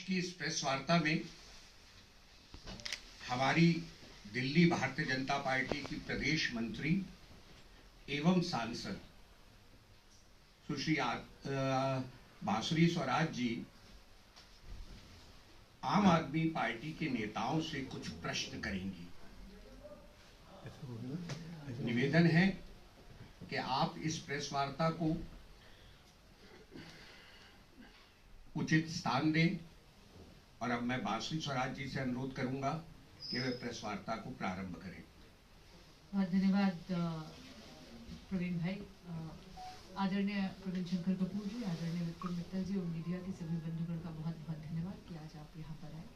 आज की इस प्रेस वार्ता में हमारी दिल्ली भारतीय जनता पार्टी की प्रदेश मंत्री एवं सांसद सुश्री बांसुरी स्वराज जी आम आदमी पार्टी के नेताओं से कुछ प्रश्न करेंगी। निवेदन है कि आप इस प्रेस वार्ता को उचित स्थान दें और अब मैं बांसुरी स्वराज जी से अनुरोध करूंगा कि वे प्रेस वार्ता को प्रारंभ करें। बहुत धन्यवाद प्रवीण भाई। आदरणीय प्रवीण शंकर कपूर जी, आदरणीय विक्रम मित्तल जी और मीडिया के सभी बंधुगण का बहुत बहुत धन्यवाद कि आज आप यहाँ पर आए।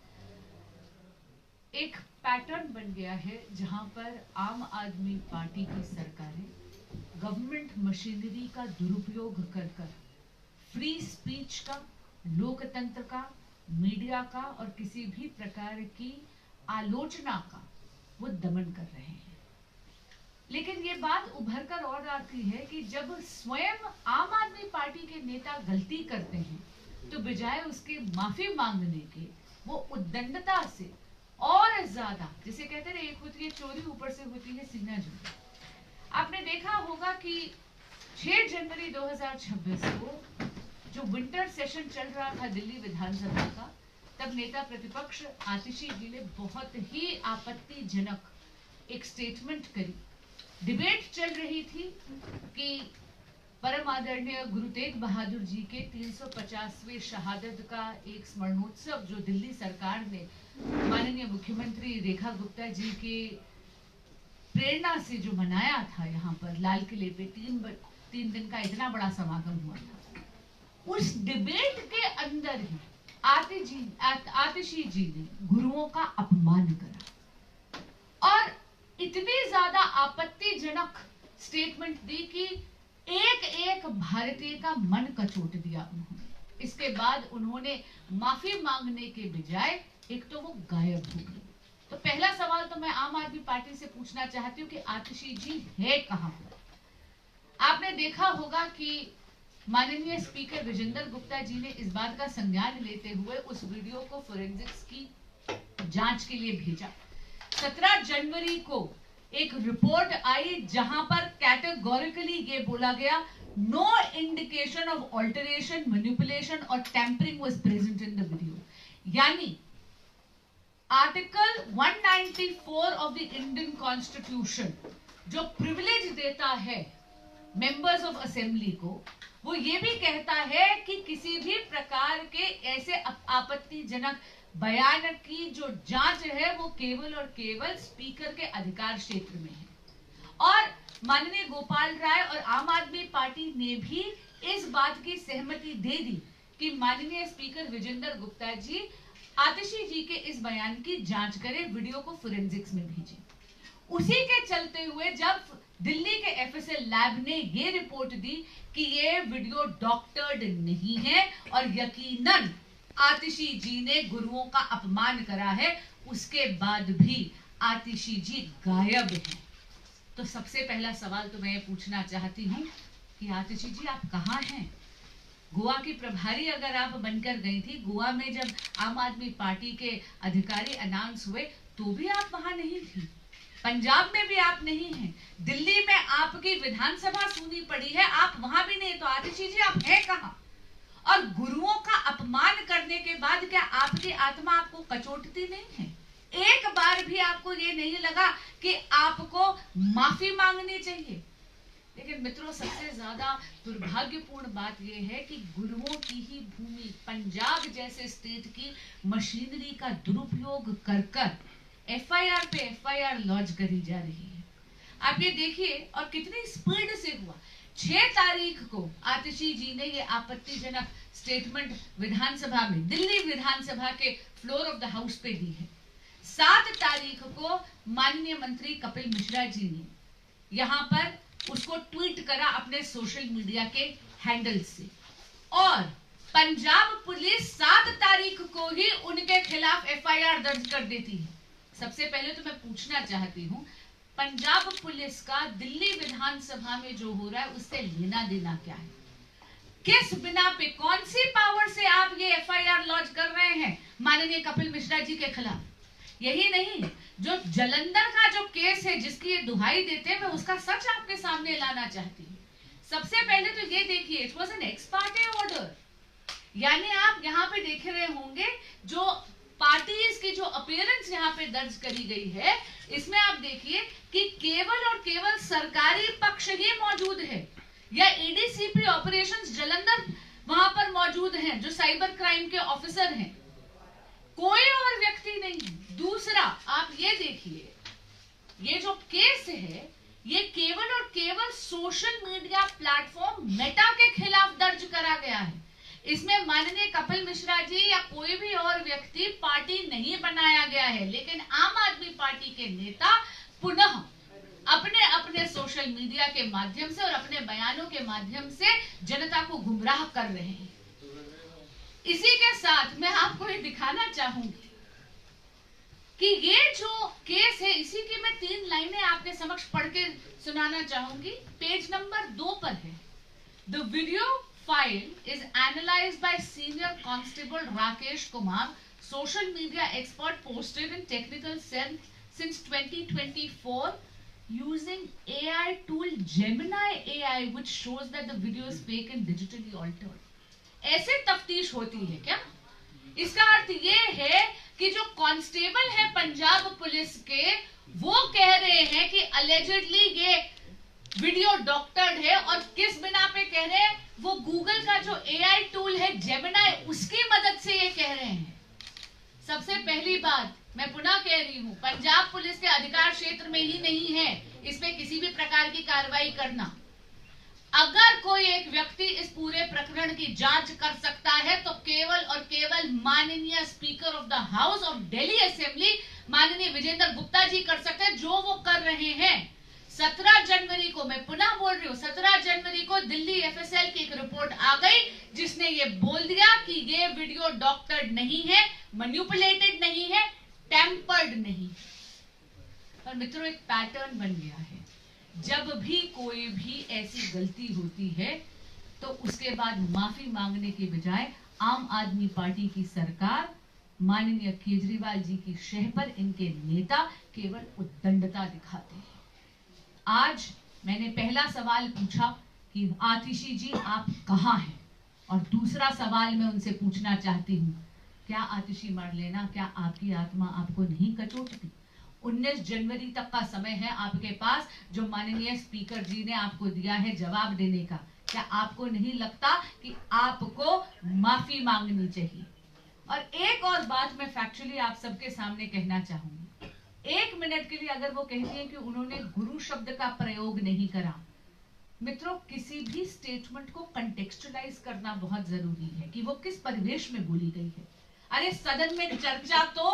एक पैटर्न बन गया है जहां पर आम आदमी पार्टी की सरकारें गवर्नमेंट मशीनरी का दुरुपयोग कर फ्री स्पीच का, लोकतंत्र का, मीडिया का और किसी भी प्रकार की आलोचना का वो दमन कर रहे हैं। लेकिन ये बात उभर कर और आती है कि जब स्वयं आम आदमी पार्टी के नेता गलती करते हैं तो बजाय उसके माफी मांगने के वो उद्दंडता से और ज्यादा, जिसे कहते हैं एक होती है चोरी, ऊपर से होती है सीना जोड़ी। आपने देखा होगा कि 6 जनवरी 2026 को जो विंटर सेशन चल रहा था दिल्ली विधानसभा का, तब नेता प्रतिपक्ष आतिशी जी ने बहुत ही आपत्तिजनक एक स्टेटमेंट करी। डिबेट चल रही थी कि परम आदरणीय गुरु तेग बहादुर जी के 350वें शहादत का एक स्मरणोत्सव जो दिल्ली सरकार ने माननीय मुख्यमंत्री रेखा गुप्ता जी के प्रेरणा से जो मनाया था, यहाँ पर लाल किले पे 3 दिन का इतना बड़ा समागम हुआ था। उस डिबेट के अंदर ही आतिशी जी ने गुरुओं का अपमान करा और इतनी ज्यादा आपत्तिजनक स्टेटमेंट दी कि एक भारतीय का मन कचोट दिया उन्होंने। इसके बाद उन्होंने माफी मांगने के बजाय एक तो वो गायब हो गई। तो पहला सवाल तो मैं आम आदमी पार्टी से पूछना चाहती हूँ कि आतिशी जी है कहां पर? आपने देखा होगा कि माननीय स्पीकर विजेंद्र गुप्ता जी ने इस बात का संज्ञान लेते हुए उस वीडियो को फोरेंसिक्स की जांच के लिए भेजा। 17 जनवरी को एक रिपोर्ट आई जहां पर कैटेगोरिकली ये बोला गया, no indication of alteration, manipulation और tampering was present in the video. यानी article 194 of the Indian constitution जो प्रिविलेज देता है मेंबर्स ऑफ असेंबली को, वो ये भी कहता है कि किसी भी प्रकार के ऐसे आपत्तिजनक बयान की जो जांच है वो केवल और केवल स्पीकर के अधिकार क्षेत्र में है। और माननीय गोपाल राय और आम आदमी पार्टी ने भी इस बात की सहमति दे दी कि माननीय स्पीकर विजेंद्र गुप्ता जी आतिशी जी के इस बयान की जांच करें, वीडियो को फोरेंसिक्स में भेजें। उसी के चलते हुए जब दिल्ली के एफएसएल लैब ने ये रिपोर्ट दी कि ये वीडियो डॉक्टर्ड नहीं है और यकीनन आतिशी जी ने गुरुओं का अपमान करा है, उसके बाद भी आतिशी जी गायब हैं। तो सबसे पहला सवाल तो मैं पूछना चाहती हूँ कि आतिशी जी आप कहाँ हैं? गोवा की प्रभारी अगर आप बनकर गई थी, गोवा में जब आम आदमी पार्टी के अधिकारी अनाउंस हुए तो भी आप वहां नहीं थी। पंजाब में भी आप नहीं हैं, दिल्ली में आपकी विधानसभा सुनी पड़ी है, आप वहां भी नहीं। तो आतिशी जी आप हैं कहां? और गुरुओं का अपमान करने के बाद क्या आपकी आत्मा आपको कचोटती नहीं है? एक बार भी आपको ये नहीं लगा कि आपको माफी मांगनी चाहिए? लेकिन मित्रों, सबसे ज्यादा दुर्भाग्यपूर्ण बात यह है कि गुरुओं की ही भूमि पंजाब जैसे स्टेट की मशीनरी का दुरुपयोग कर एफआईआर पे एफआईआर लॉन्च करी जा रही है। आप ये देखिए और कितनी स्पीड से हुआ। 6 तारीख को आतिशी जी ने ये आपत्तिजनक स्टेटमेंट विधानसभा में, दिल्ली विधानसभा के फ्लोर ऑफ द हाउस पे दी है। 7 तारीख को माननीय मंत्री कपिल मिश्रा जी ने यहां पर उसको ट्वीट करा अपने सोशल मीडिया के हैंडल से, और पंजाब पुलिस 7 तारीख को ही उनके खिलाफ एफआईआर दर्ज कर देती है। सबसे पहले तो मैं पूछना चाहती हूँ, पंजाब पुलिस का दिल्ली विधानसभा में जो हो रहा है उससे लेना देना क्या है? किस बिना पे, कौन सी पावर से आप ये एफआईआर लॉन्च कर रहे हैं माननीय कपिल मिश्रा जी के खिलाफ? यही नहीं, जो जलंधर का जो केस है जिसकी ये दुहाई देते हैं, मैं उसका सच आपके सामने लाना चाहती हूँ। सबसे पहले तो ये देखिए, it was an x party order, यानी आप यहाँ पे देख रहे होंगे जो पार्टीज की जो अपीयरेंस यहाँ पे दर्ज करी गई है, इसमें आप देखिए कि केवल और केवल सरकारी पक्ष ही मौजूद है, या एडीसीपी ऑपरेशंस जलंधर वहां पर मौजूद हैं जो साइबर क्राइम के ऑफिसर हैं, कोई और व्यक्ति नहीं। दूसरा आप ये देखिए, ये जो केस है ये केवल और केवल सोशल मीडिया प्लेटफॉर्म मेटा के खिलाफ दर्ज करा गया है। इसमें माननीय कपिल मिश्रा जी या कोई भी और व्यक्ति पार्टी नहीं बनाया गया है, लेकिन आम आदमी पार्टी के नेता पुनः अपने अपने सोशल मीडिया के माध्यम से और अपने बयानों के माध्यम से जनता को गुमराह कर रहे हैं। इसी के साथ मैं आपको ये दिखाना चाहूंगी कि ये जो केस है, इसी की मैं 3 लाइनें आपके समक्ष पढ़ के सुनाना चाहूंगी। पेज नंबर 2 पर है। The video file is analysed by senior constable Rakesh Kumar, social media expert, posted in technical cell since 2024 using AI tool Gemini AI, which shows that the video is fake and digitally altered. ऐसे तफ्तीश होती है क्या? इसका अर्थ ये है कि जो कांस्टेबल है पंजाब पुलिस के, वो कह रहे हैं कि अलेजिडली ये वीडियो डॉक्टर्ड है, और किस बिना पे कह रहे हैं? वो गूगल का जो AI टूल है जेमिनाई, उसकी मदद से ये कह रहे हैं। सबसे पहली बात मैं पुनः कह रही हूँ, पंजाब पुलिस के अधिकार क्षेत्र में ही नहीं है इस पे किसी भी प्रकार की कार्रवाई करना। अगर कोई एक व्यक्ति इस पूरे प्रकरण की जांच कर सकता है तो केवल और केवल माननीय speaker of the house of Delhi assembly माननीय विजेंद्र गुप्ता जी कर सकते हैं, जो वो कर रहे हैं। 17 जनवरी को, मैं पुनः बोल रही हूँ, 17 जनवरी को दिल्ली एफएसएल की एक रिपोर्ट आ गई जिसने ये बोल दिया कि ये वीडियो डॉक्टर्ड नहीं है, मैनिपुलेटेड नहीं है, टेम्पर्ड नहीं। पर मित्रों, एक पैटर्न बन गया है, जब भी कोई भी ऐसी गलती होती है तो उसके बाद माफी मांगने के बजाय आम आदमी पार्टी की सरकार, माननीय केजरीवाल जी की शह पर इनके नेता केवल उद्दंडता दिखाते हैं। आज मैंने पहला सवाल पूछा कि आतिशी जी आप कहाँ हैं, और दूसरा सवाल मैं उनसे पूछना चाहती हूँ, क्या आतिशी मरलेना, क्या आपकी आत्मा आपको नहीं कचोटती? 19 जनवरी तक का समय है आपके पास, जो माननीय स्पीकर जी ने आपको दिया है जवाब देने का। क्या आपको नहीं लगता कि आपको माफी मांगनी चाहिए? और एक और बात मैं फैक्चुअली आप सबके सामने कहना चाहूंगी, 1 मिनट के लिए अगर वो कहती है कि उन्होंने गुरु शब्द का प्रयोग नहीं करा, मित्रों किसी भी स्टेटमेंट को कंटेक्चुअलाइज करना बहुत जरूरी है कि वो किस परिवेश में बोली गई है। अरे सदन में चर्चा तो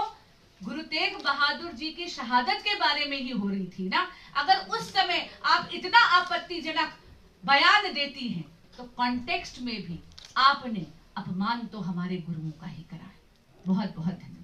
गुरु तेग बहादुर जी की शहादत के बारे में ही हो रही थी ना। अगर उस समय आप इतना आपत्तिजनक बयान देती हैं तो कॉन्टेक्स्ट में भी आपने अपमान तो हमारे गुरुओं का ही करा है। बहुत बहुत धन्यवाद।